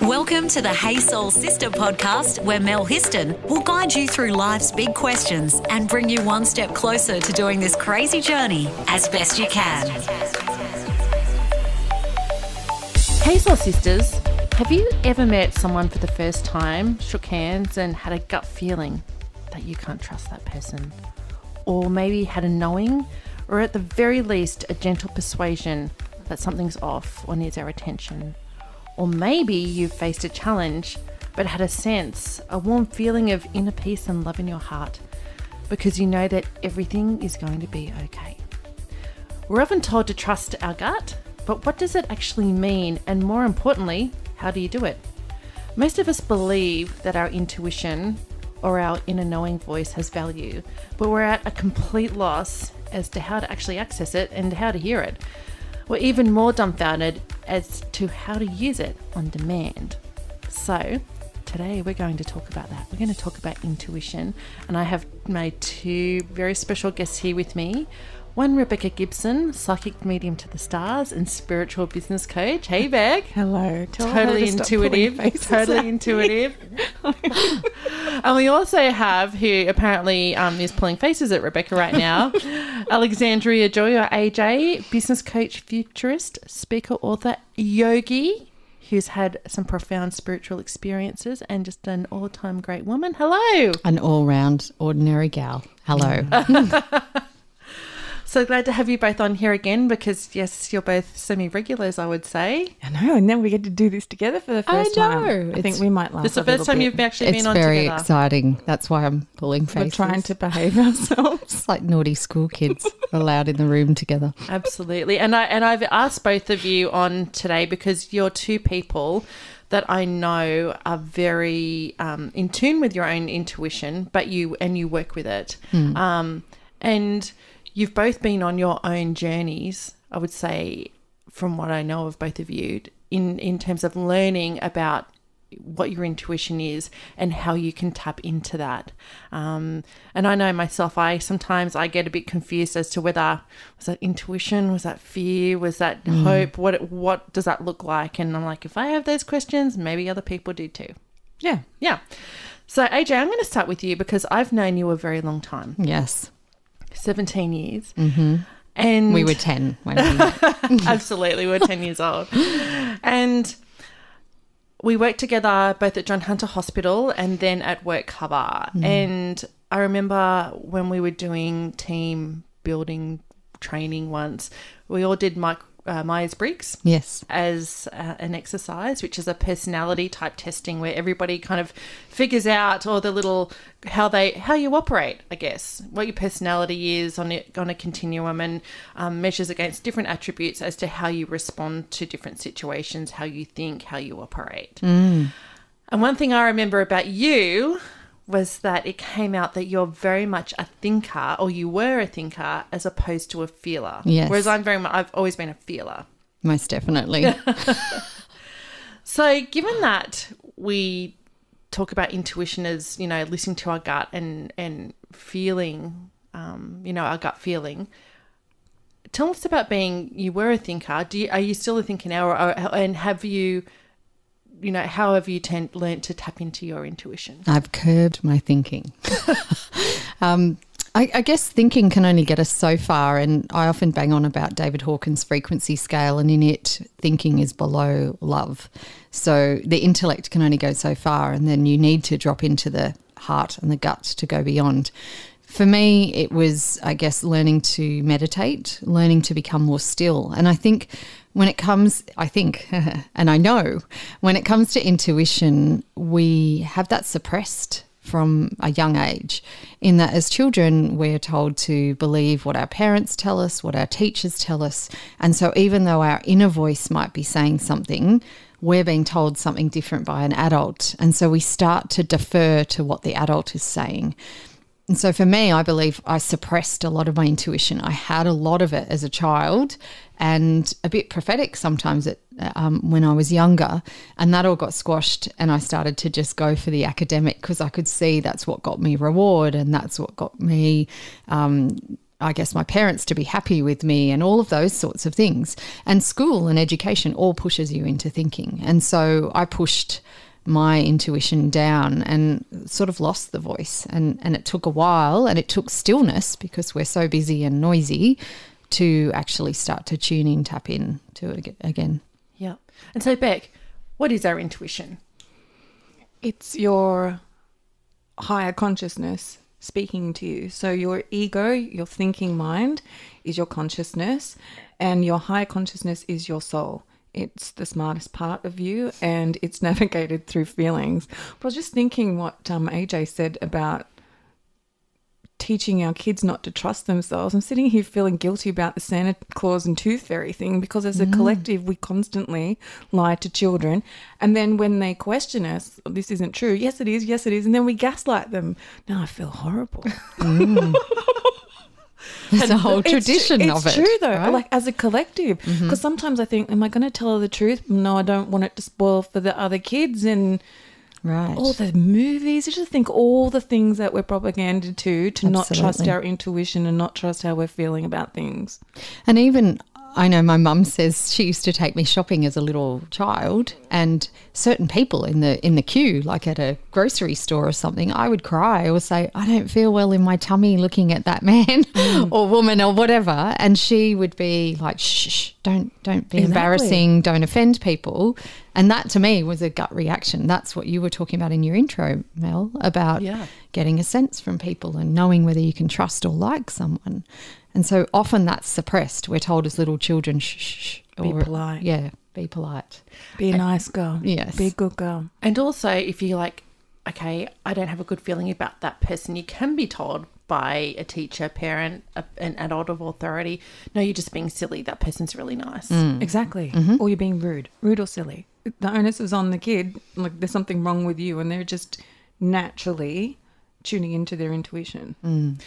Welcome to the Hey Soul Sista Podcast, where Mel Histon will guide you through life's big questions and bring you one step closer to doing this crazy journey as best you can. Hey Soul Sisters, have you ever met someone for the first time, shook hands and had a gut feeling that you can't trust that person? Or maybe had a knowing, or at the very least a gentle persuasion that something's off or needs our attention? Or maybe you've faced a challenge but had a sense, a warm feeling of inner peace and love in your heart because you know that everything is going to be okay. We're often told to trust our gut, but what does it actually mean? And more importantly, how do you do it? Most of us believe that our intuition or our inner knowing voice has value, but we're at a complete loss as to how to actually access it and how to hear it. We're even more dumbfounded as to how to use it on demand. So today we're going to talk about that. We're going to talk about intuition, and I have made two very special guests here with me. One, Rebecca Gibson, psychic medium to the stars and spiritual business coach. Hey, Beck. Hello. Totally intuitive. Totally intuitive. And we also have, who apparently is pulling faces at Rebecca right now, Alexandra Joy, or AJ, business coach, futurist, speaker, author, yogi, who's had some profound spiritual experiences and just an all-time great woman. Hello. An all-round ordinary gal. Hello. So glad to have you both on here again because, yes, you're both semi-regulars, I would say. I know, and then we get to do this together for the first time. I think we might laugh. It's the first time you've actually been on together. It's very exciting. That's why I'm pulling faces. We're trying to behave ourselves. It's like naughty school kids allowed in the room together. Absolutely. And I've asked both of you on today because you're two people that I know are very in tune with your own intuition, but you work with it. And you've both been on your own journeys, I would say, from what I know of both of you, in terms of learning about what your intuition is and how you can tap into that. And I know myself, sometimes I get a bit confused as to whether was that intuition, was that fear, was that hope, what does that look like? And I'm like, if I have those questions, maybe other people do too. Yeah. So AJ, I'm going to start with you because I've known you a very long time. Yes. 17 years. Mm-hmm. And we were 10 when we met. Absolutely, we were 10 years old. And we worked together both at John Hunter Hospital and then at Work Cover. And I remember when we were doing team building training once, we all did Myers-Briggs as an exercise, which is a personality type testing where everybody kind of figures out all the little how you operate, I guess, what your personality is on a continuum, and measures against different attributes as to how you respond to different situations, how you think, how you operate. And one thing I remember about you was that it came out that you're very much a thinker, or you were a thinker, as opposed to a feeler. Yes. Whereas I've always been a feeler. Most definitely. So given that we talk about intuition as, listening to our gut and feeling, our gut feeling, tell us about you were a thinker. Are you still a thinker now, and have you... how have you learned to tap into your intuition? I've curbed my thinking. I guess thinking can only get us so far, and I often bang on about David Hawkins' frequency scale, and in it, thinking is below love. So the intellect can only go so far, and then you need to drop into the heart and the gut to go beyond. For me, it was, I guess, learning to meditate, learning to become more still. And I think when it comes, and I know, when it comes to intuition, we have that suppressed from a young age, in that as children we're told to believe what our parents tell us, what our teachers tell us. And so even though our inner voice might be saying something, we're being told something different by an adult. And so we start to defer to what the adult is saying. And so for me, I believe I suppressed a lot of my intuition. I had a lot of it as a child and a bit prophetic sometimes when I was younger, and that all got squashed, and I started to just go for the academic because I could see that's what got me reward, and that's what got me I guess, my parents to be happy with me and all of those sorts of things. And school and education all pushes you into thinking. And so I pushed my intuition down and sort of lost the voice. And it took a while, and it took stillness, because we're so busy and noisy, to actually start to tune in, tap in to it again. Yeah. And so, Beck, what is our intuition? It's your higher consciousness speaking to you. So your ego, your thinking mind, is your consciousness, and your higher consciousness is your soul. It's the smartest part of you, and it's navigated through feelings. But I was just thinking what AJ said about teaching our kids not to trust themselves. I'm sitting here feeling guilty about the Santa Claus and Tooth Fairy thing, because as a collective, we constantly lie to children. And then when they question us, this isn't true. Yes, it is. Yes, it is. And then we gaslight them. Now I feel horrible. There's a whole tradition of it. It's true though, right? like as a collective. Because sometimes I think, am I going to tell her the truth? No, I don't want it to spoil for the other kids. And right. all the movies, I just think all the things that we're propagandized to not trust our intuition and not trust how we're feeling about things. And even, I know my mum says she used to take me shopping as a little child, and certain people in the queue, like at a grocery store or something, I would cry or say, I don't feel well in my tummy looking at that man or woman or whatever. And she would be like, shh, don't be embarrassing, don't offend people. And that to me was a gut reaction. That's what you were talking about in your intro, Mel, about getting a sense from people and knowing whether you can trust or like someone. And so often that's suppressed. We're told as little children, shh. Be polite. Yeah, be polite. Be a nice girl. Yes. Be a good girl. And also, if you're like, okay, I don't have a good feeling about that person, you can be told by a teacher, parent, an adult of authority, no, you're just being silly. That person's really nice. Exactly. Or you're being rude or silly. The onus is on the kid. Like there's something wrong with you, and they're just naturally tuning into their intuition.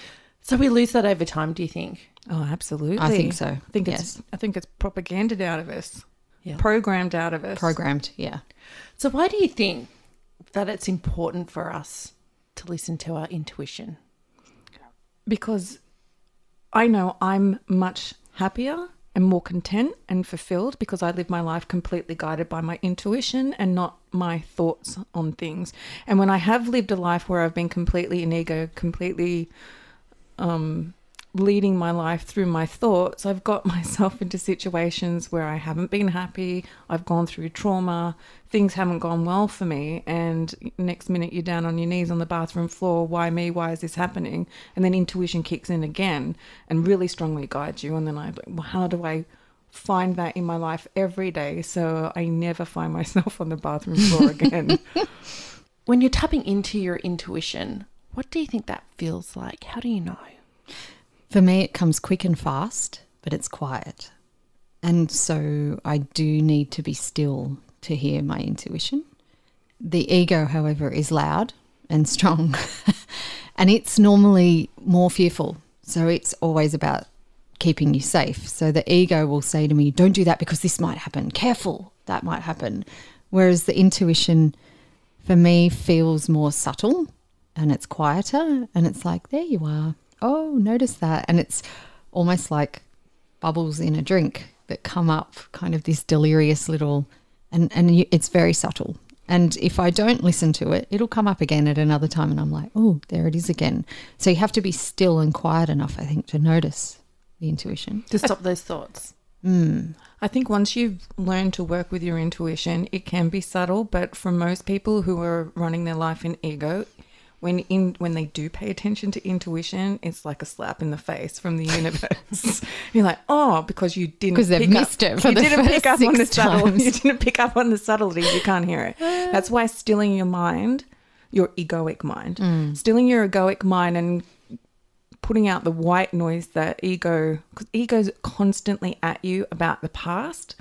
So we lose that over time, do you think? Oh, absolutely. I think so. I think it's propagandized out of us. Yeah. Programmed out of us. Programmed, yeah. So why do you think that it's important for us to listen to our intuition? Because I know I'm much happier and more content and fulfilled because I live my life completely guided by my intuition and not my thoughts on things. And when I have lived a life where I've been completely in ego, completely leading my life through my thoughts, I've got myself into situations where I haven't been happy. I've gone through trauma. Things haven't gone well for me. And next minute you're down on your knees on the bathroom floor. Why me? Why is this happening? And then intuition kicks in again and really strongly guides you. And then I'm like, well, how do I find that in my life every day so I never find myself on the bathroom floor again? When you're tapping into your intuition, what do you think that feels like? How do you know? For me, it comes quick and fast, but it's quiet. And so I do need to be still to hear my intuition. The ego, however, is loud and strong, and it's normally more fearful. So it's always about keeping you safe. So the ego will say to me, don't do that because this might happen. Careful, that might happen. Whereas the intuition, for me, feels more subtle and it's quieter, and it's like, there you are. Oh, notice that. And it's almost like bubbles in a drink that come up, kind of this delirious little, it's very subtle. And if I don't listen to it, it'll come up again at another time and I'm like, oh, there it is again. So you have to be still and quiet enough, I think, to notice the intuition. To stop those thoughts. I think once you've learned to work with your intuition, it can be subtle, but for most people who are running their life in ego, when they do pay attention to intuition, it's like a slap in the face from the universe. You're like, oh, because you didn't because they've missed it for the first 6 times. You didn't pick up on the subtleties. You can't hear it. That's why stilling your mind, your egoic mind, stilling your egoic mind and putting out the white noise that ego, because ego's constantly at you about the past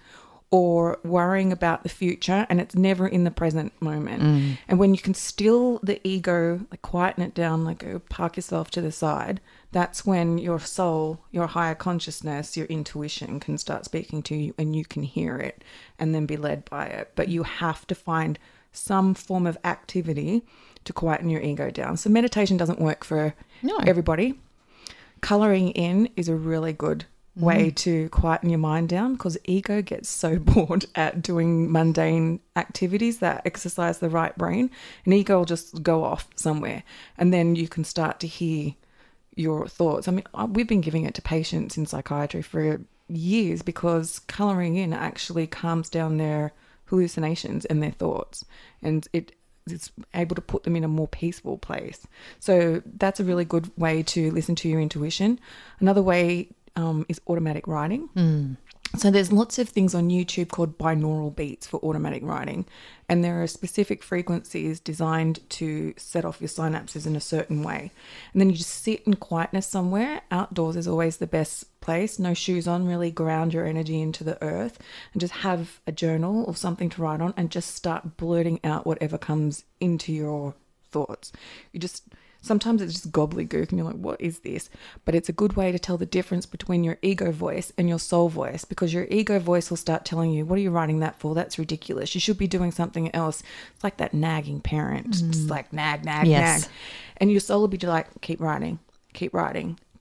or worrying about the future, and it's never in the present moment. And when you can still the ego, like quieten it down, like go park yourself to the side, that's when your soul, your higher consciousness, your intuition can start speaking to you and you can hear it and then be led by it. But you have to find some form of activity to quieten your ego down. So meditation doesn't work for everybody. colouring in is a really good way to quieten your mind down, because ego gets so bored at doing mundane activities that exercise the right brain, and ego will just go off somewhere, and then you can start to hear your thoughts. I mean, we've been giving it to patients in psychiatry for years because colouring in actually calms down their hallucinations and their thoughts, and it's able to put them in a more peaceful place. So that's a really good way to listen to your intuition. Another way is automatic writing. So there's lots of things on YouTube called binaural beats for automatic writing, and there are specific frequencies designed to set off your synapses in a certain way. And then you just sit in quietness somewhere. Outdoors is always the best place. No shoes on, really ground your energy into the earth, and just have a journal or something to write on, and just start blurting out whatever comes into your thoughts. Sometimes it's just gobbledygook and you're like, what is this? But it's a good way to tell the difference between your ego voice and your soul voice, because your ego voice will start telling you, what are you writing that for? That's ridiculous. You should be doing something else. It's like that nagging parent. Just like nag. And your soul will be like, keep writing,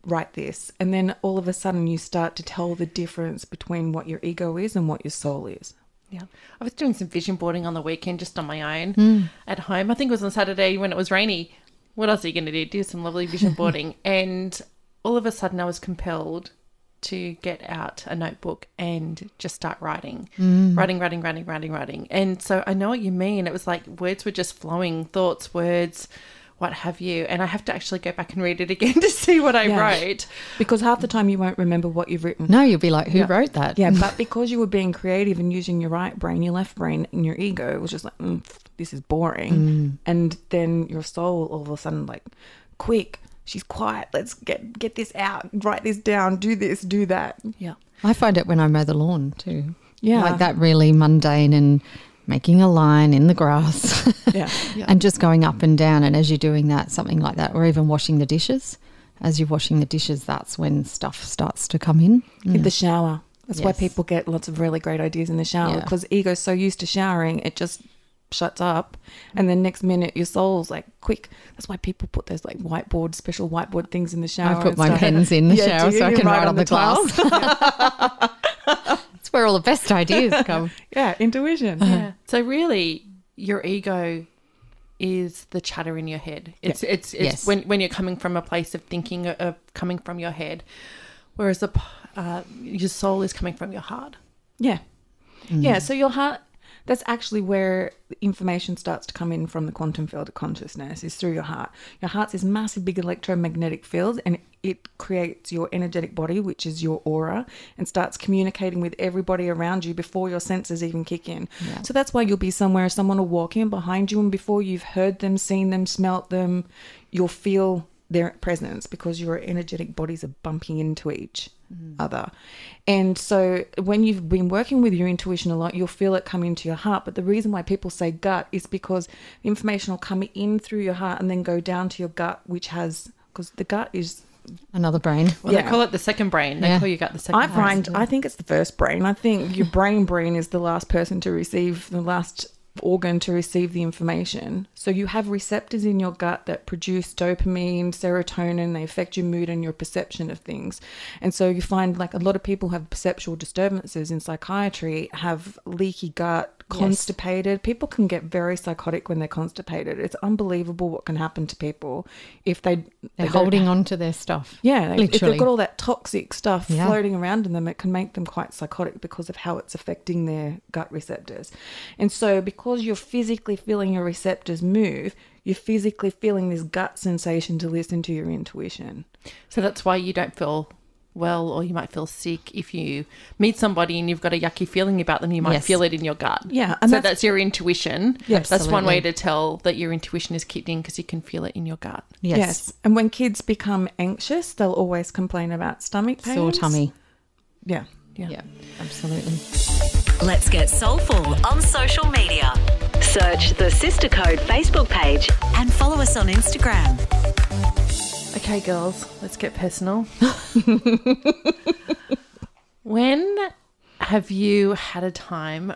write this. And then all of a sudden you start to tell the difference between what your ego is and what your soul is. Yeah. I was doing some vision boarding on the weekend just on my own at home. I think it was on Saturday when it was rainy. What else are you going to do? Do some lovely vision boarding. And all of a sudden I was compelled to get out a notebook and just start writing. Writing. And so I know what you mean. It was like words were just flowing, thoughts, words, what have you. And I have to actually go back and read it again to see what I wrote. Because half the time you won't remember what you've written. No, you'll be like, who wrote that? Yeah, but because you were being creative and using your right brain, your left brain and your ego was just like, this is boring. And then your soul all of a sudden like, quick, she's quiet, let's get this out, write this down, do this, do that. Yeah. I find it when I mow the lawn too. Yeah. Like that really mundane and making a line in the grass and just going up and down. And as you're doing that, something like that, or even washing the dishes, as you're washing the dishes, that's when stuff starts to come in. In the shower. That's why people get lots of really great ideas in the shower, because ego's so used to showering, it just shuts up, and then next minute your soul's like, quick. That's why people put those like special whiteboard things in the shower. I put my pens in the shower so I can write on the glass. It's where all the best ideas come. Yeah, intuition. Yeah. So really your ego is the chatter in your head. It's when you're coming from a place of thinking, of coming from your head, whereas your soul is coming from your heart. Yeah. Yeah, so your heart, that's actually where information starts to come in from the quantum field of consciousness, is through your heart. Your heart's this massive big electromagnetic field, and it creates your energetic body, which is your aura, and starts communicating with everybody around you before your senses even kick in. Yeah. So that's why you'll be somewhere, someone will walk in behind you, and before you've heard them, seen them, smelt them, you'll feel their presence, because your energetic bodies are bumping into each other. And so when you've been working with your intuition a lot, you'll feel it come into your heart. But the reason why people say gut is because the information will come in through your heart and then go down to your gut, because the gut is another brain. Well, they call it the second brain. They call your gut the second brain. I think it's the first brain. I think your brain is the last person to receive, the last organ to receive the information. So you have receptors in your gut that produce dopamine, serotonin. They affect your mood and your perception of things. And so you find like a lot of people have perceptual disturbances in psychiatry, have leaky gut, constipated. People can get very psychotic when they're constipated. It's unbelievable what can happen to people if they're holding on to their stuff. Yeah, literally. If they've got all that toxic stuff floating around in them, it can make them quite psychotic because of how it's affecting their gut receptors. And so because you're physically feeling your receptors move, you're physically feeling this gut sensation to listen to your intuition. So that's why you don't feel well, or you might feel sick. If you meet somebody and you've got a yucky feeling about them, you might feel it in your gut. Yeah. And so that's your intuition. Yes, that's one way to tell that your intuition is kicked in, because you can feel it in your gut. Yes. And when kids become anxious, they'll always complain about stomach pains. Sore tummy. Yeah, absolutely. Let's get soulful on social media. Search the Sister Code Facebook page and follow us on Instagram. Okay, girls, let's get personal. When have you had a time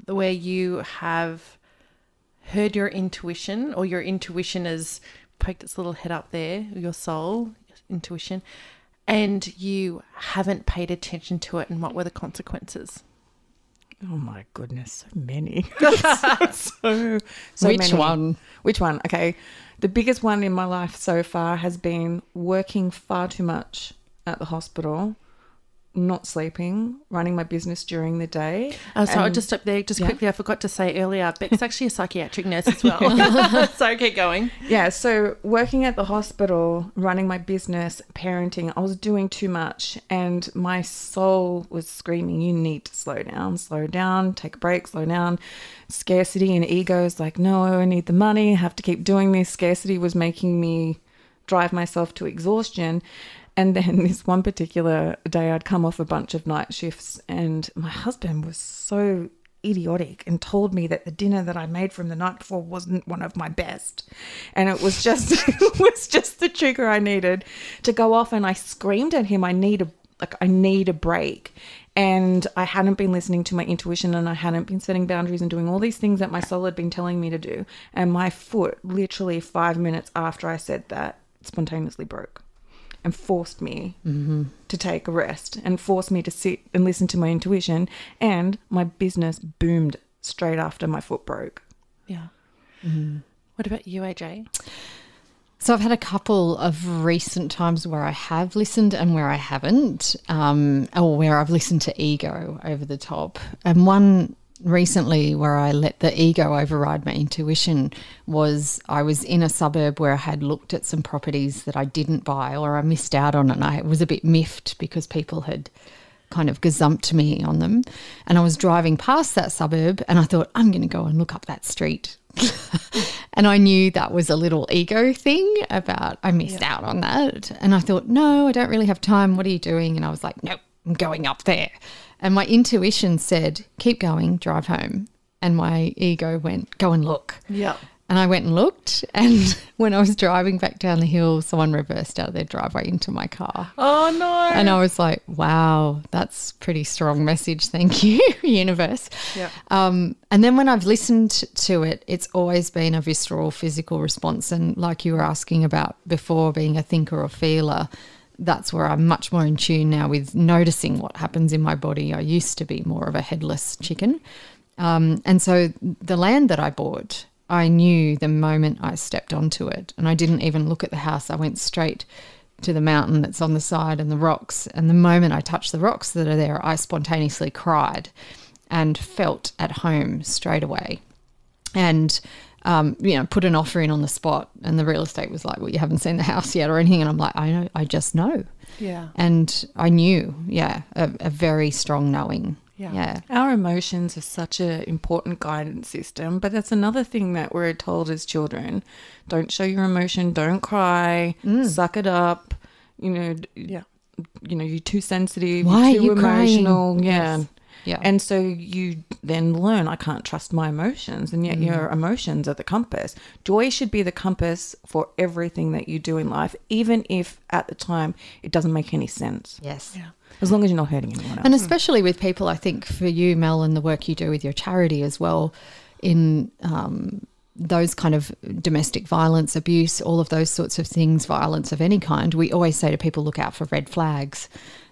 where you have heard your intuition, or your intuition has poked its little head up there, your soul, intuition, and you haven't paid attention to it, and what were the consequences? Oh my goodness, so many. so Which many. one? Which one? Okay. The biggest one in my life so far has been working far too much at the hospital, not sleeping, running my business during the day. So I'll just stop there quickly. I forgot to say earlier, Beck's actually a psychiatric nurse as well. So keep going. Yeah, so working at the hospital, running my business, parenting, I was doing too much, and my soul was screaming, you need to slow down, take a break, slow down. Scarcity and ego is like, no, I need the money, I have to keep doing this. Scarcity was making me drive myself to exhaustion. And then this one particular day, I'd come off a bunch of night shifts, and my husband was so idiotic and told me that the dinner that I made from the night before wasn't one of my best. And it was just the trigger I needed to go off. And I screamed at him, I need a break. And I hadn't been listening to my intuition, and I hadn't been setting boundaries and doing all these things that my soul had been telling me to do. And my foot, literally 5 minutes after I said that, spontaneously broke. And forced me to take a rest, and forced me to sit and listen to my intuition. And my business boomed straight after my foot broke. Yeah. What about you, AJ? So I've had a couple of recent times where I have listened and where I haven't, or where I've listened to ego over the top. And one recently where I let the ego override my intuition was I was in a suburb where I had looked at some properties that I didn't buy, or I missed out on, and I was a bit miffed because people had kind of gazumped me on them. And I was driving past that suburb, and I thought, I'm going to go and look up that street. And I knew that was a little ego thing about I missed out on that. And I thought, no, I don't really have time. What are you doing? And I was like, nope, I'm going up there. And my intuition said, keep going, drive home. And my ego went, go and look. Yeah. And I went and looked, and when I was driving back down the hill, someone reversed out of their driveway into my car. Oh, no. And I was like, wow, that's pretty strong message. Thank you, universe. Yeah. And then when I've listened to it, it's always been a visceral physical response. And like you were asking about before, being a thinker or feeler, that's where I'm much more in tune now with noticing what happens in my body. I used to be more of a headless chicken. And so the land that I bought, I knew the moment I stepped onto it, and I didn't even look at the house. I went straight to the mountain that's on the side and the rocks. And the moment I touched the rocks that are there, I spontaneously cried and felt at home straight away. And put an offer in on the spot, and the real estate was like, well, you haven't seen the house yet or anything. And I'm like, I know, I just know. Yeah. And I knew, a very strong knowing. Yeah. Our emotions are such an important guidance system, but that's another thing that we're told as children. Don't show your emotion, don't cry, suck it up. You're too sensitive, Why you're too are you emotional. crying? Yeah. Yes. Yeah. And so you then learn, I can't trust my emotions, and yet your emotions are the compass. Joy should be the compass for everything that you do in life, even if at the time it doesn't make any sense. Yes. Yeah. As long as you're not hurting anyone else. And especially with people, I think for you, Mel, and the work you do with your charity as well, in those kind of domestic violence, abuse, all of those sorts of things, violence of any kind, we always say to people, look out for red flags.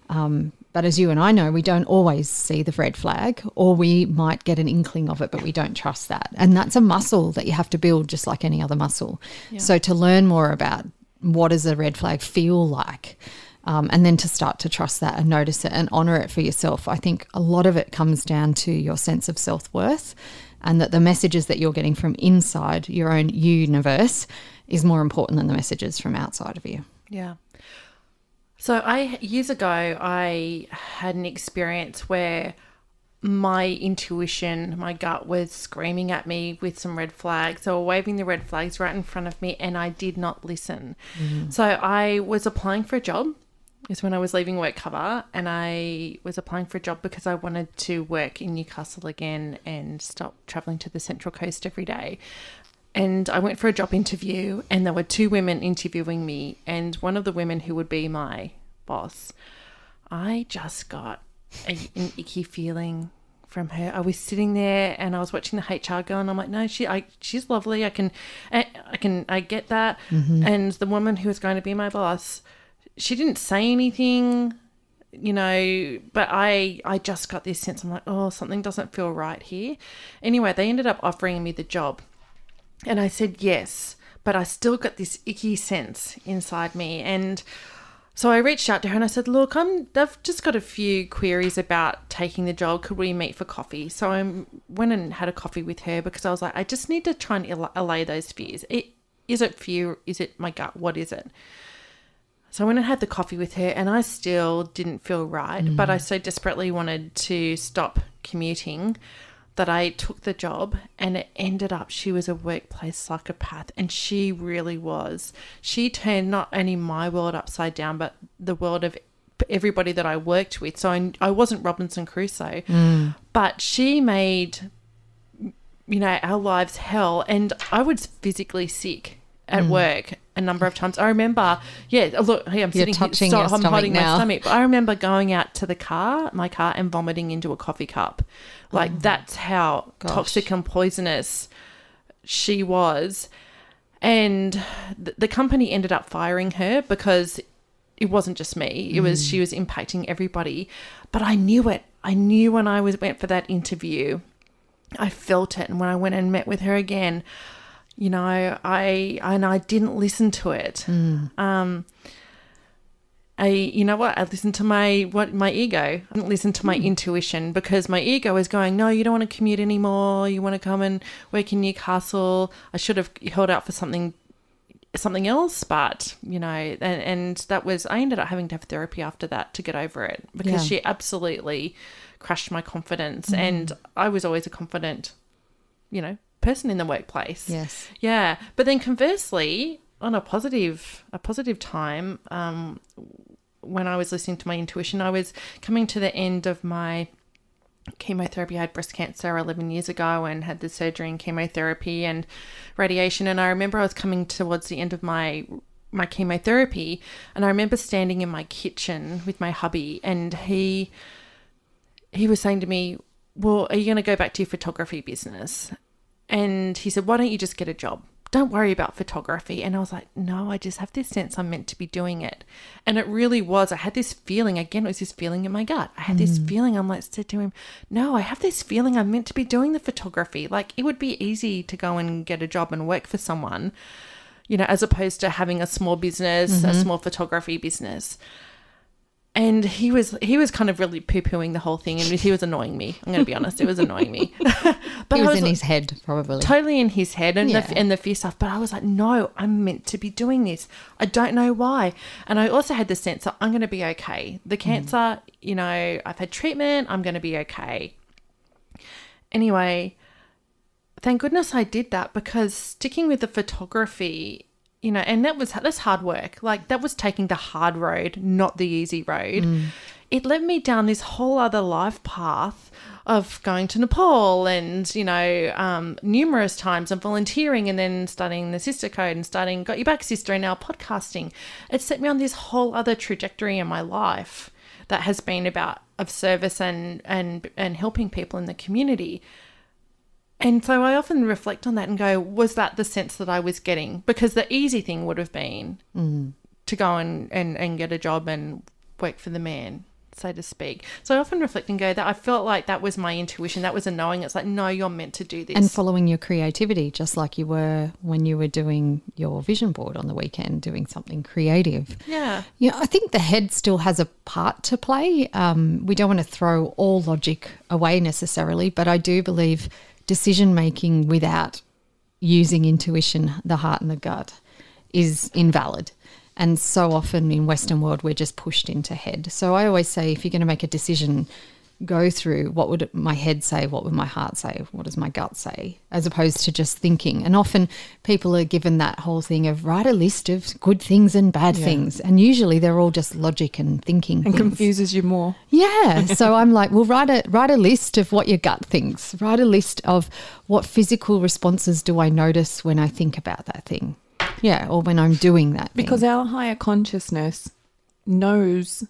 But as you and I know, we don't always see the red flag, or we might get an inkling of it, but we don't trust that. And that's a muscle that you have to build just like any other muscle. Yeah. So to learn more about what does a red flag feel like, and then to start to trust that and notice it and honour it for yourself, I think a lot of it comes down to your sense of self-worth, and that the messages that you're getting from inside your own universe is more important than the messages from outside of you. Yeah. So years ago, I had an experience where my intuition, my gut was screaming at me with some red flags. They were waving the red flags right in front of me, and I did not listen. Mm-hmm. So I was applying for a job. It's when I was leaving work cover, and I was applying for a job because I wanted to work in Newcastle again and stop travelling to the Central Coast every day. And I went for a job interview, and there were two women interviewing me, and one of the women who would be my boss, I just got an icky feeling from her. I was sitting there and I was watching the HR girl, and I'm like, no, she's lovely. I get that. Mm-hmm. And the woman who was going to be my boss, she didn't say anything, you know, but I just got this sense. I'm like, oh, something doesn't feel right here. Anyway, they ended up offering me the job. And I said yes, but I still got this icky sense inside me. And so I reached out to her and I said, look, I've just got a few queries about taking the job. Could we meet for coffee? So I went and had a coffee with her because I was like, I just need to try and allay those fears. Is it fear? Is it my gut? What is it? So I went and had the coffee with her and I still didn't feel right, but I so desperately wanted to stop commuting that I took the job, and it ended up she was a workplace psychopath, and she really was. She turned not only my world upside down, but the world of everybody that I worked with. So I wasn't Robinson Crusoe, but she made, you know, our lives hell, and I was phically sick at work a number of times. I remember, look, hey, I'm sitting touching here, your I'm stomach holding now. my stomach. But I remember going out to my car and vomiting into a coffee cup. Like that's how toxic and poisonous she was. And the company ended up firing her because it wasn't just me. It was, she was impacting everybody. But I knew it. I knew when I went for that interview, I felt it. And when I went and met with her again, you know, I didn't listen to it. You know what? I listened to my ego. I didn't listen to my intuition because my ego was going, no, you don't want to commute anymore. You want to come and work in Newcastle. I should have held out for something else, but you know, and that was, I ended up having to have therapy after that to get over it because she absolutely crushed my confidence, and I was always a confident, you know, person in the workplace. Yes. Yeah. But then conversely, on a positive time, when I was listening to my intuition, I was coming to the end of my chemotherapy. I had breast cancer 11 years ago and had the surgery and chemotherapy and radiation. And I remember I was coming towards the end of my chemotherapy, and I remember standing in my kitchen with my hubby, and he was saying to me, well, are you going to go back to your photography business? And he said, why don't you just get a job? Don't worry about photography. And I was like, no, I just have this sense I'm meant to be doing it. And it really was. I had this feeling, again, it was this feeling in my gut. I had this feeling, I'm like, said to him, no, I have this feeling I'm meant to be doing the photography. Like, it would be easy to go and get a job and work for someone, you know, as opposed to having a small business, a small photography business. And he was kind of really poo-pooing the whole thing, and he was annoying me. I'm going to be honest, it was annoying me. But He was in his head, probably. Totally in his head and the fear stuff. But I was like, no, I'm meant to be doing this. I don't know why. And I also had the sense that I'm going to be okay. The cancer, you know, I've had treatment. I'm going to be okay. Anyway, thank goodness I did that, because sticking with the photography, you know, and that's hard work. Like, that was taking the hard road, not the easy road. It led me down this whole other life path of going to Nepal and, you know, numerous times and volunteering, and then studying the Sister Code and starting Got Your Back Sister and now podcasting. It set me on this whole other trajectory in my life that has been about of service and helping people in the community. And so I often reflect on that and go, was that the sense that I was getting? Because the easy thing would have been to go and get a job and work for the man, so to speak. So I often reflect and go that I felt like that was my intuition. That was a knowing. It's like, no, you're meant to do this. And following your creativity, just like you were when you were doing your vision board on the weekend, doing something creative. Yeah. Yeah, I think the head still has a part to play. We don't want to throw all logic away necessarily, but I do believe decision making without using intuition, the heart and the gut, is invalid. And so often in Western world, we're just pushed into head. So I always say, if you're going to make a decision, go through what would my head say, what would my heart say, what does my gut say, as opposed to just thinking. And often people are given that whole thing of write a list of good things and bad things. And usually they're all just logic and thinking and things. confuses you more. Yeah. So I'm like, well, write a list of what your gut thinks. Write a list of what physical responses do I notice when I think about that thing. Yeah, or when I'm doing that thing. Because our higher consciousness knows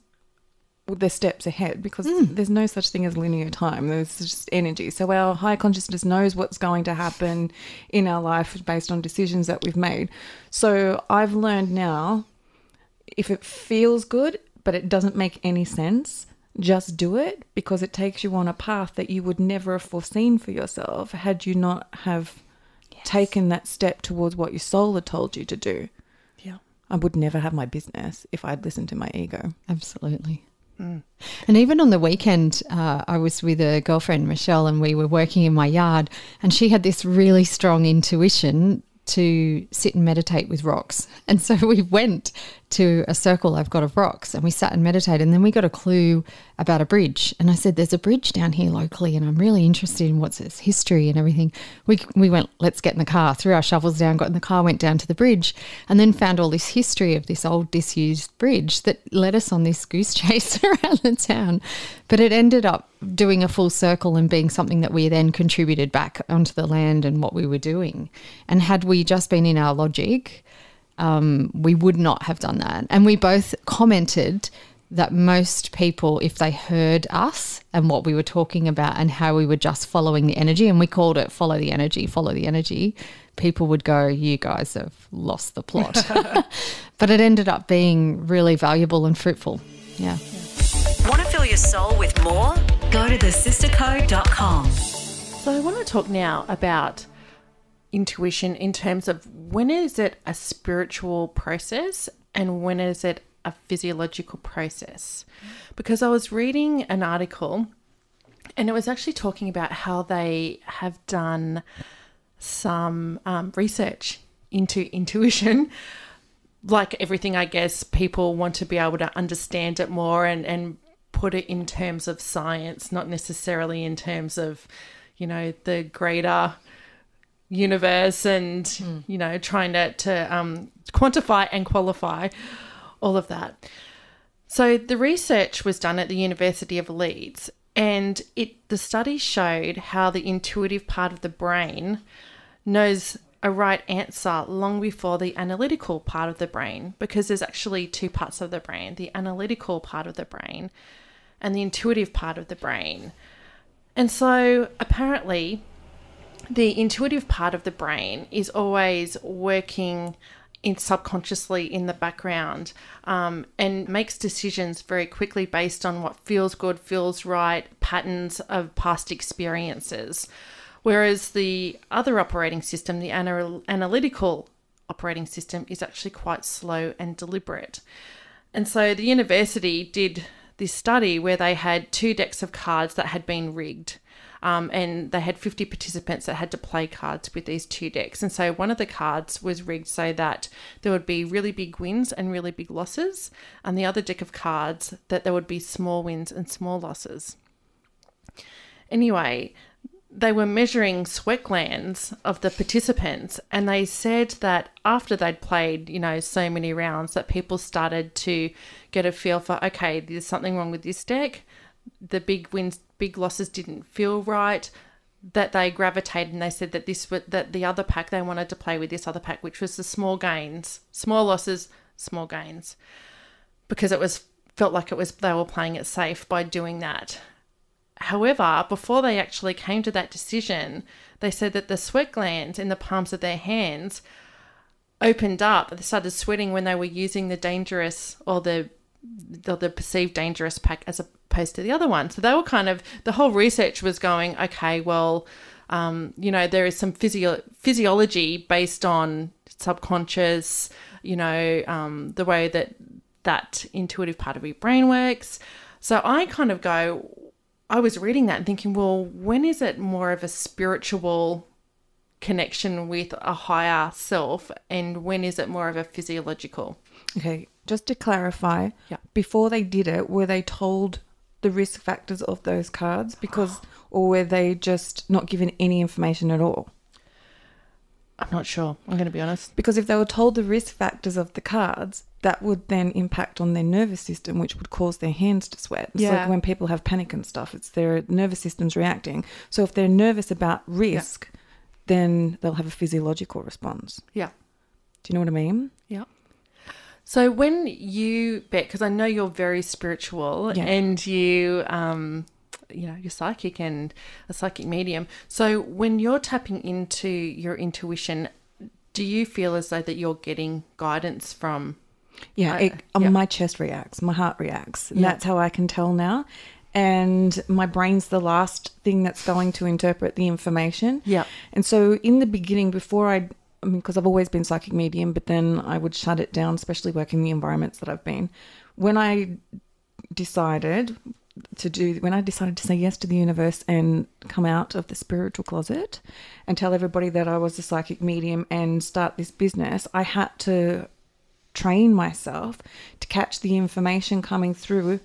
the steps ahead, because there's no such thing as linear time. There's just energy. So our higher consciousness knows what's going to happen in our life based on decisions that we've made. So I've learned now, if it feels good, but it doesn't make any sense, just do it, because it takes you on a path that you would never have foreseen for yourself had you not have taken that step towards what your soul had told you to do. Yeah. I would never have my business if I'd listened to my ego. Absolutely. And even on the weekend, I was with a girlfriend, Michelle, and we were working in my yard, and she had this really strong intuition to sit and meditate with rocks. And so we went to a circle I've got of rocks, and we sat and meditated, and then we got a clue about a bridge. And I said, there's a bridge down here locally, and I'm really interested in what's its history and everything. We went, let's get in the car, threw our shovels down, got in the car, went down to the bridge, and then found all this history of this old disused bridge that led us on this goose chase around the town. But it ended up doing a full circle and being something that we then contributed back onto the land and what we were doing. And had we just been in our logic, we would not have done that. And we both commented that most people, if they heard us and what we were talking about and how we were just following the energy, and we called it follow the energy, people would go, you guys have lost the plot. But it ended up being really valuable and fruitful. Yeah. Want to fill your soul with more? Go to thesistercode.com. So I want to talk now about intuition in terms of when is it a spiritual process and when is it a physiological process. Because I was reading an article and it was actually talking about how they have done some research into intuition. Like everything, I guess, people want to be able to understand it more and put it in terms of science, not necessarily in terms of, you know, the greater universe and, you know, trying to quantify and qualify all of that. So the research was done at the University of Leeds, and the study showed how the intuitive part of the brain knows a right answer long before the analytical part of the brain, because there's actually two parts of the brain, the analytical part of the brain and the intuitive part of the brain. And so apparently the intuitive part of the brain is always working subconsciously in the background and makes decisions very quickly based on what feels good, feels right, patterns of past experiences. Whereas the other operating system, the analytical operating system, is actually quite slow and deliberate. And so the university did this study where they had 2 decks of cards that had been rigged. And they had 50 participants that had to play cards with these 2 decks. And so one of the cards was rigged so that there would be really big wins and really big losses. And the other deck of cards that there would be small wins and small losses. Anyway, they were measuring sweat glands of the participants, and they said that after they'd played, you know, so many rounds, that people started to get a feel for, okay, there's something wrong with this deck. The big wins, big losses didn't feel right, that they gravitated, and they said that that the other pack, they wanted to play with this other pack, which was the small gains, small losses, small gains, because felt like they were playing it safe by doing that. However, before they actually came to that decision, they said that the sweat glands in the palms of their hands opened up. They started sweating when they were using the dangerous or the perceived dangerous pack as opposed to the other one. So they were the whole research was going, okay, well, you know, there is some physiology based on subconscious, you know, the way that intuitive part of your brain works. So I was reading that and thinking, well, when is it more of a spiritual connection with a higher self, and when is it more of a physiological? Okay, just to clarify, before they did it, were they told the risk factors of those cards? Or were they just not given any information at all? I'm not sure. I'm going to be honest. Because if they were told the risk factors of the cards, that would then impact on their nervous system, which would cause their hands to sweat. It's like when people have panic and stuff, it's their nervous system's reacting. So if they're nervous about risk, then they'll have a physiological response. Yeah. Do you know what I mean? Yeah. So when you bet, because I know you're very spiritual and you, you know, you're psychic and a psychic medium. So when you're tapping into your intuition, do you feel as though that you're getting guidance from Yeah, my chest reacts, my heart reacts. And that's how I can tell now. And my brain's the last thing that's going to interpret the information. Yeah. And so in the beginning, because I've always been psychic medium, but then I would shut it down, especially working in the environments that I've been. When I decided to say yes to the universe and come out of the spiritual closet and tell everybody that I was a psychic medium and start this business, I had to train myself to catch the information coming through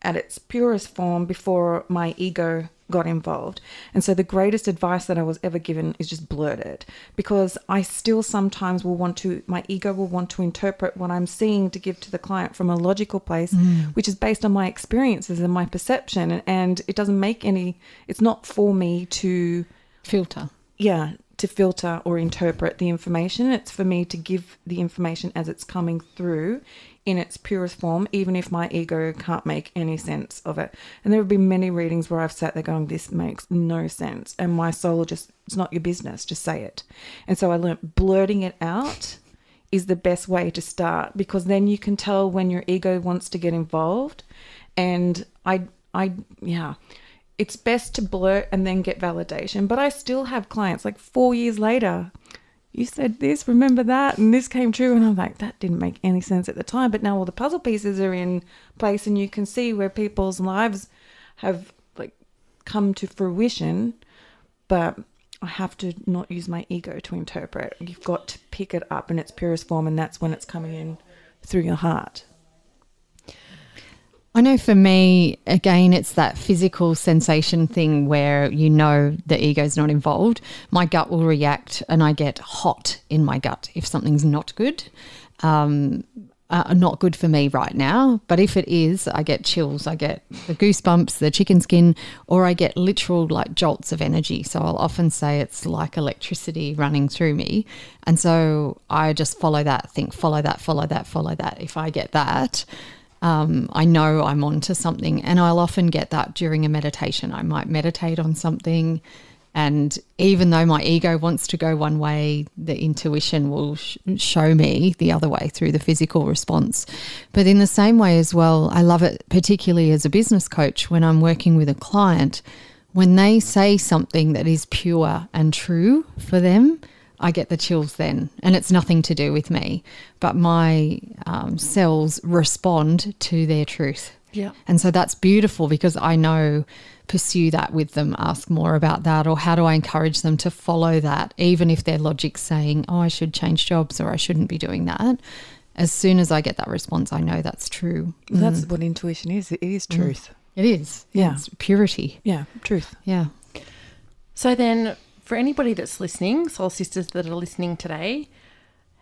at its purest form before my ego got involved. And so the greatest advice that I was ever given is just blurt it, because I still sometimes my ego will want to interpret what I'm seeing to give to the client from a logical place, which is based on my experiences and my perception. And it doesn't make it's not for me to filter. Yeah, to filter or interpret the information. It's for me to give the information as it's coming through in its purest form, even if my ego can't make any sense of it. And there have been many readings where I've sat there going, this makes no sense. And my soul it's not your business, just say it. And so I learned blurting it out is the best way to start, because then you can tell when your ego wants to get involved. And it's best to blurt and then get validation. But I still have clients like 4 years later, you said this, remember that, and this came true. And I'm like, that didn't make any sense at the time. But now all the puzzle pieces are in place and you can see where people's lives have like come to fruition. But I have to not use my ego to interpret. You've got to pick it up in its purest form, and that's when it's coming in through your heart. I know for me, again, it's that physical sensation thing where the ego's not involved. My gut will react and I get hot in my gut if something's not good. Not good for me right now, but if it is, I get chills, I get the goosebumps, the chicken skin, or I get literal like jolts of energy. So I'll often say it's like electricity running through me. And so I just follow that, follow that. If I get that, I know I'm onto something, and I'll often get that during a meditation. I might meditate on something, and even though my ego wants to go one way, the intuition will show me the other way through the physical response. But in the same way as well, I love it, particularly as a business coach, when I'm working with a client, when they say something that is pure and true for them, I get the chills then, and it's nothing to do with me, but my cells respond to their truth. Yeah. And so that's beautiful, because I know, pursue that with them, ask more about that, or how do I encourage them to follow that, even if their logic's saying, oh, I should change jobs or I shouldn't be doing that. As soon as I get that response, I know that's true. That's what intuition is. It is truth. It is. Yeah. It's purity. Yeah, truth. Yeah. So then, for anybody that's listening, Soul Sisters that are listening today,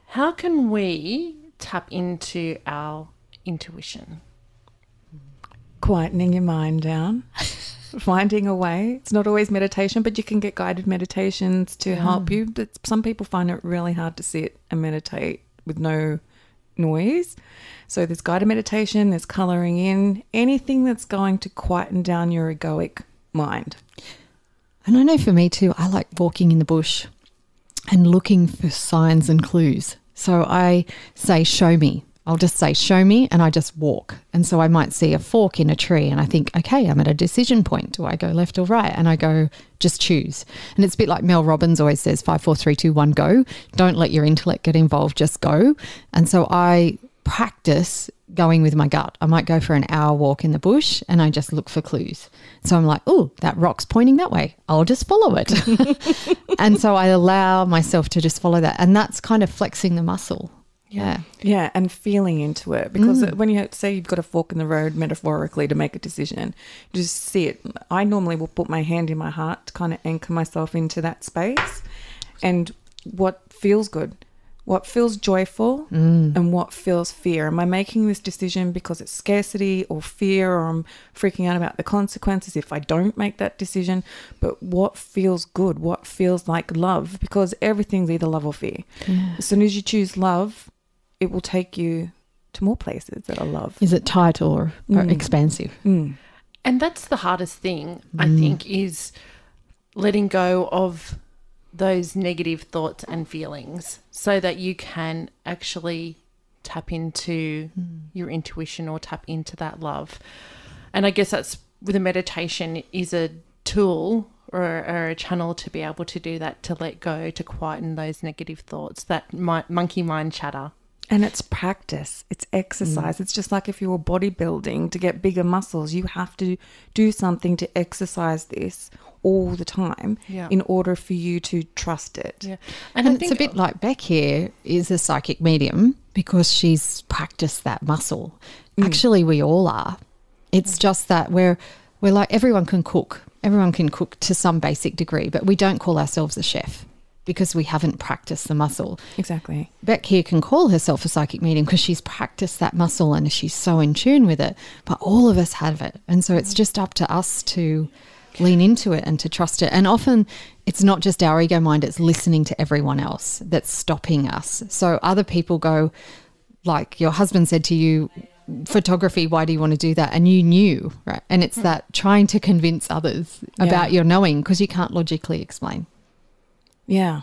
how can we tap into our intuition? Quietening your mind down, finding a way. It's not always meditation, but you can get guided meditations to help you. But some people find it really hard to sit and meditate with no noise. So there's guided meditation, there's colouring in, anything that's going to quieten down your egoic mind. And I know for me too, I like walking in the bush and looking for signs and clues. So I say, show me. I'll just say, show me, and I just walk. And so I might see a fork in a tree and I think, okay, I'm at a decision point. Do I go left or right? And I go, just choose. And it's a bit like Mel Robbins always says, 5, 4, 3, 2, 1, go. Don't let your intellect get involved, just go. And so I practice going with my gut. I might go for an hour walk in the bush and I just look for clues. So I'm like, oh, that rock's pointing that way. I'll just follow it. And so I allow myself to just follow that. And that's kind of flexing the muscle. Yeah. Yeah, and feeling into it. Because when you say you've got a fork in the road metaphorically to make a decision, you just see it. I normally will put my hand in my heart to kind of anchor myself into that space. And what feels good, what feels joyful, and what feels fear. Am I making this decision because it's scarcity or fear, or I'm freaking out about the consequences if I don't make that decision? But what feels good? What feels like love? Because everything's either love or fear. Yeah. As soon as you choose love, it will take you to more places that are love. Is it tight or expansive? And that's the hardest thing, I think, is letting go of those negative thoughts and feelings so that you can actually tap into your intuition or tap into that love. And I guess that's with a meditation is a tool or a channel to be able to do that, to let go, to quieten those negative thoughts, that monkey mind chatter. And it's practice. It's exercise. It's just like if you were bodybuilding, to get bigger muscles, you have to do something to exercise this all the time in order for you to trust it. Yeah. And it's a bit like Beck here is a psychic medium because she's practiced that muscle. Actually, we all are. It's just that we're like, everyone can cook. Everyone can cook to some basic degree, but we don't call ourselves a chef because we haven't practiced the muscle. Exactly. Beck here can call herself a psychic medium because she's practiced that muscle and she's so in tune with it, but all of us have it. And so it's just up to us to lean into it and to trust it. And often it's not just our ego mind, it's listening to everyone else that's stopping us. So other people go, like your husband said to you, photography, why do you want to do that? And you knew, right? And it's that trying to convince others about your knowing because you can't logically explain. Yeah.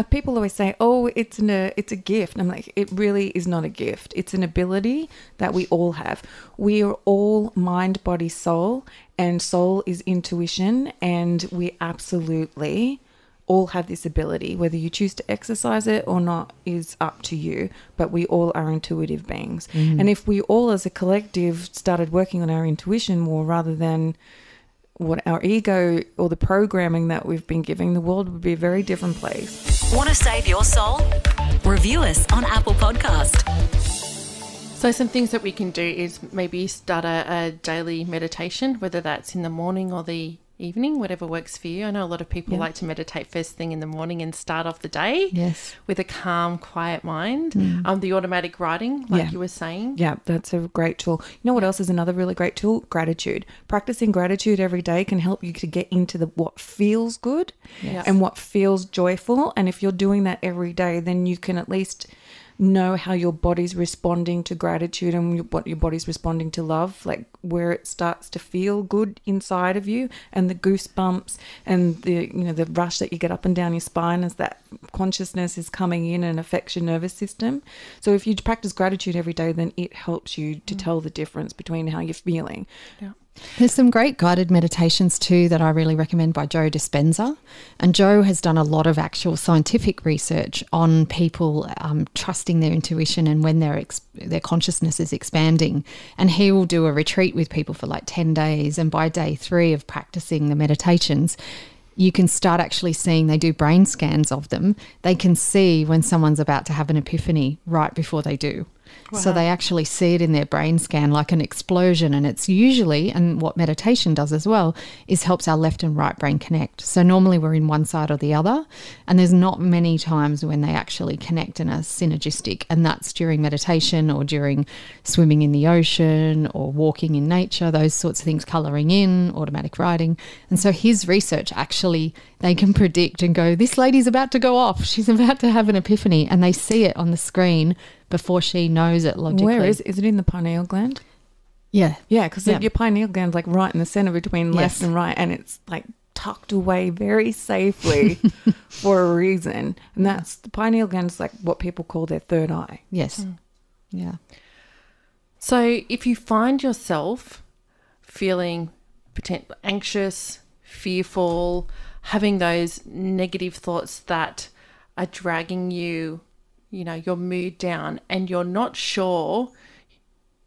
People always say, oh, it's a gift. And I'm like, it really is not a gift. It's an ability that we all have. We are all mind, body, soul, and soul is intuition. And we absolutely all have this ability. Whether you choose to exercise it or not is up to you, but we all are intuitive beings. And if we all as a collective started working on our intuition more rather than what our ego or the programming that we've been giving, the world would be a very different place. Want to save your soul? Review us on Apple Podcast. So some things that we can do is maybe start a daily meditation, whether that's in the morning or the evening, whatever works for you. I know a lot of people like to meditate first thing in the morning and start off the day with a calm, quiet mind. The automatic writing, like you were saying. Yeah, that's a great tool. You know what else is another really great tool? Gratitude. Practicing gratitude every day can help you to get into what feels good and what feels joyful. And if you're doing that every day, then you can at least know how your body's responding to gratitude and what your body's responding to love, like where it starts to feel good inside of you, and the goosebumps and the rush that you get up and down your spine as that consciousness is coming in and affects your nervous system. So if you practice gratitude every day, then it helps you to tell the difference between how you're feeling. There's some great guided meditations too that I really recommend by Joe Dispenza. And Joe has done a lot of actual scientific research on people trusting their intuition and when their consciousness is expanding. And he will do a retreat with people for like 10 days. And by day 3 of practicing the meditations, you can start actually seeing, they do brain scans of them. They can see when someone's about to have an epiphany right before they do. Wow. So they actually see it in their brain scan like an explosion, and it's usually, and what meditation does as well, is helps our left and right brain connect. So normally we're in one side or the other, and there's not many times when they actually connect and are synergistic, and that's during meditation or during swimming in the ocean or walking in nature, those sorts of things, colouring in, automatic writing. And so his research actually, they can predict and go, this lady's about to go off, she's about to have an epiphany, and they see it on the screen before she knows it logically. Where is it in the pineal gland? Yeah. Yeah, because your pineal gland's like right in the center between left and right, and it's like tucked away very safely for a reason. And that's, the pineal gland's like what people call their third eye. Yes. Yeah. So if you find yourself feeling anxious, fearful, having those negative thoughts that are dragging you, your mood down, and you're not sure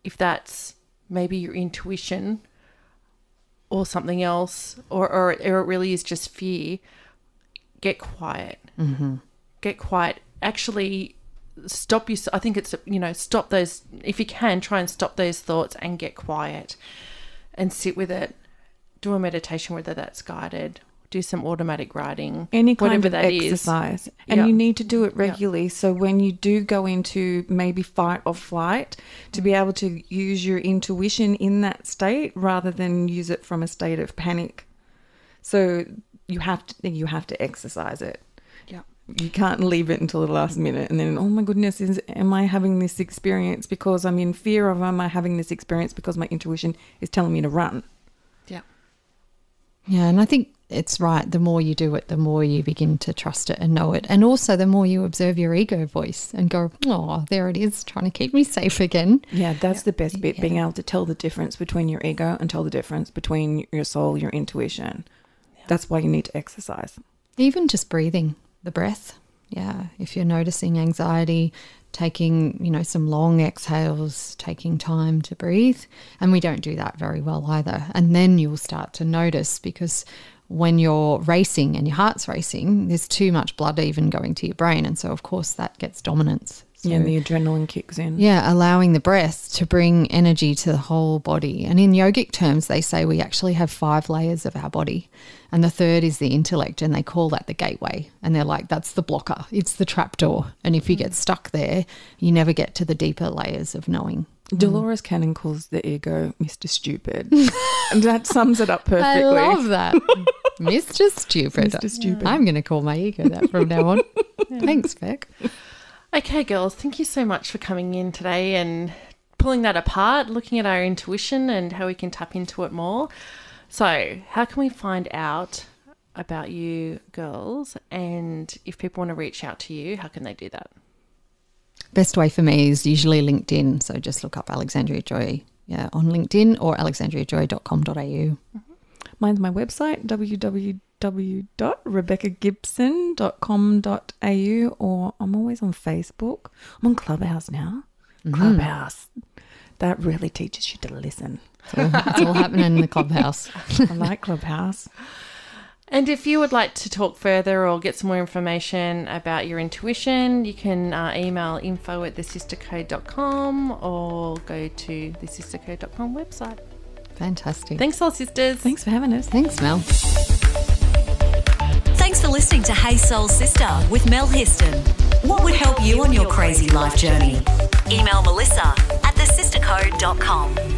if that's maybe your intuition or something else, or it really is just fear, get quiet. Get quiet. Actually stop you. I think it's, stop those, if you can, try and stop those thoughts and get quiet and sit with it. Do a meditation, whether that's guided. Do some automatic writing, any kind whatever of that exercise. And you need to do it regularly. So when you do go into maybe fight or flight, to be able to use your intuition in that state rather than use it from a state of panic. So you have to exercise it. Yeah. You can't leave it until the last minute and then, oh my goodness, am I having this experience because I'm in fear of, am I having this experience because my intuition is telling me to run? Yeah, and I think it's right. The more you do it, the more you begin to trust it and know it. And also the more you observe your ego voice and go, oh, there it is, trying to keep me safe again. Yeah, that's the best bit, being able to tell the difference between your ego and tell the difference between your soul, your intuition. Yeah. That's why you need to exercise. Even just breathing, the breath. Yeah, if you're noticing anxiety, taking, some long exhales, taking time to breathe. And we don't do that very well either. And then you'll start to notice, because when you're racing and your heart's racing, there's too much blood even going to your brain. And so, of course, that gets dominance. So, and the adrenaline kicks in. Yeah, allowing the breath to bring energy to the whole body. And in yogic terms, they say we actually have 5 layers of our body. And the third is the intellect, and they call that the gateway. And they're like, that's the blocker. It's the trapdoor. And if you get stuck there, you never get to the deeper layers of knowing. Dolores Cannon calls the ego Mr. Stupid. And that sums it up perfectly. I love that. Mr. Stupid. Mr. Stupid. I'm going to call my ego that from now on. Thanks, Beck. Okay, girls, thank you so much for coming in today and pulling that apart, looking at our intuition and how we can tap into it more. So how can we find out about you girls, and if people want to reach out to you, how can they do that? Best way for me is usually LinkedIn. So just look up Alexandria Joy on LinkedIn or alexandriajoy.com.au. Mine's my website, www.rebeccagibson.com.au, or I'm always on Facebook. I'm on Clubhouse now. Clubhouse. That really teaches you to listen. It's all happening in the Clubhouse. I like Clubhouse. And if you would like to talk further or get some more information about your intuition, you can email info@thesistercode.com or go to thesistercode.com website. Fantastic. Thanks, Soul Sisters. Thanks for having us. Thanks, Mel. Thanks for listening to Hey Soul Sister with Mel Histon. What would help you on your crazy life journey? Email Melissa@thesistercode.com.